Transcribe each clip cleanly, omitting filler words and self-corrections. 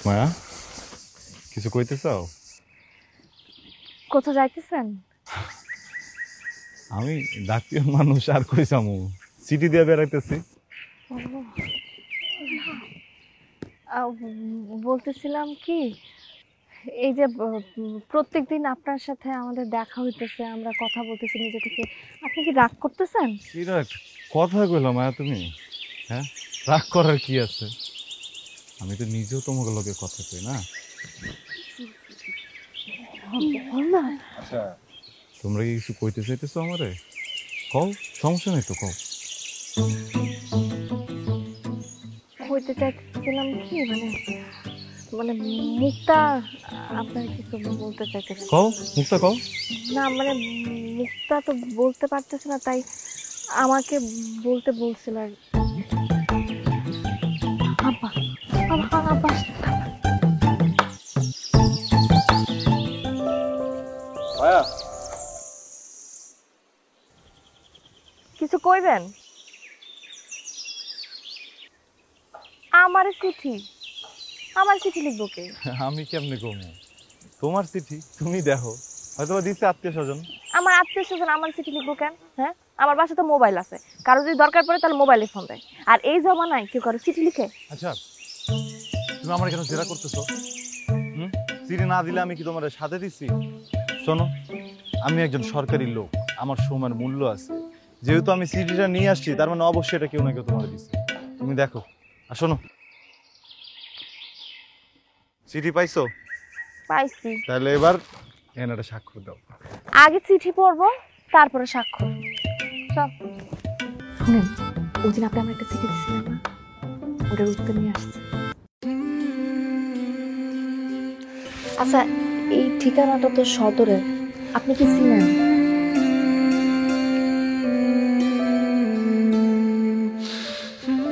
মায়া কিছু কইতে চাও? কোথাও যাইতেছেন? আমি ডাক্তার মানুষ আর কইসামু, চিঠি দিয়ে বেড়াইতেছি। বলতেছিলাম কি, এই যে প্রত্যেকদিন আপনার সাথে আমাদের দেখা হইতেছে, আমরা কথা বলতেছি নিজে থেকে, আপনি কি রাগ করতেছেন? কি রাগ কথা কইলাম মায়া তুমি? হ্যাঁ, রাগ করার কি আছে? আমি তো নিজেও তোমাকে লগে কথা কই না। আচ্ছা, তোমরা কি কিছু কইতে চাইতেছো আমারে? কও, সমস্যা নেই তো, কও। হইতে চাইতেছিলাম কি, মানে মানে মুক্তা আপনার কিছু বলতে চাইতেছে। কও, মুখটা কও। না মানে মুক্তা তো বলতে পারতেছে না, তাই আমাকে বলতে বলছিল আর কি। আব্বা আব্বা আব্বা মায়া, কিছু কইবেন? আমার চিঠি লিখবো কে? আমি কেমনে কমু? তোমার চিঠি তুমি দেখো, হয়তো দিচ্ছে আত্মীয় স্বজন। আমার আত্মীয় স্বজন আমার চিঠি লিখবো কেন? হ্যাঁ, আমার বাসায় তো মোবাইল আছে, কারো যদি দরকার পড়ে তাহলে মোবাইলে ফোন দেয়। আর এই জমানায় কেউ কারো চিঠি লিখে? আচ্ছা, তুমি আমার কেন জেরা করতেছো? চিঠি না দিলে আমি কি তোমার সাথে দিচ্ছি? শোনো, আমি একজন সরকারি লোক, আমার সময়ের মূল্য আছে। যেহেতু আমি চিঠিটা নিয়ে আসছি, তার মানে অবশ্যই এটা কেউ না কেউ তোমার দিচ্ছে। তুমি দেখো আর শোনো। চিঠি পাইছো? পাইছি। তাহলে এবার এখানে একটা স্বাক্ষর দাও। আগে চিঠি পড়বো, তারপরে স্বাক্ষর। চল। শুনেন, ওই দিন আপনি আমার একটা চিঠি দিচ্ছিলেন না, ওটার উত্তর নিয়ে আসছে। আচ্ছা, এই ঠিকানাটা তো সদরের, আপনি কি চিনেন?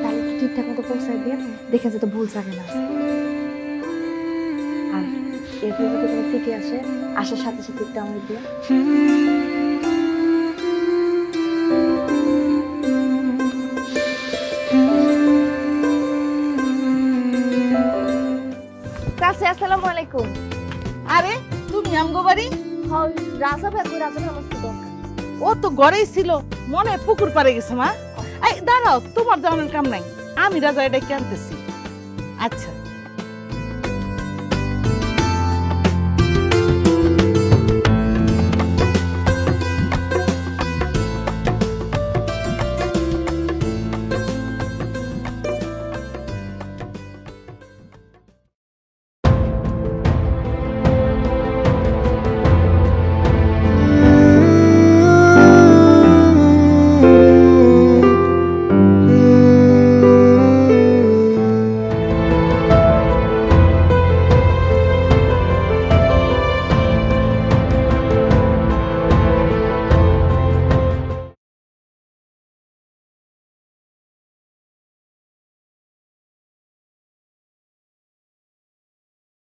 তাহলে কি ঠিকঠাক মতো পৌঁছায় দিয়ে দেখে যেতে ভুল থাকে না। আর এরপরে যদি কোনো চিঠি আসে, আসার সাথে সাথে একটা আমার দিয়ে। চাচি, আসসালামু আলাইকুম। আরে তুমি আমগো বাড়ি? হ্যাঁ, রাজা ভাই কই? রাজা ভাই আমার কি দরকার? ও তো ঘরেই ছিল, মনে হয় পুকুর পাড়ে গেছে। মা এই দাঁড়াও, তোমার যাওয়ানোর কাম নাই, আমি রাজা এটা আনতেছি। আচ্ছা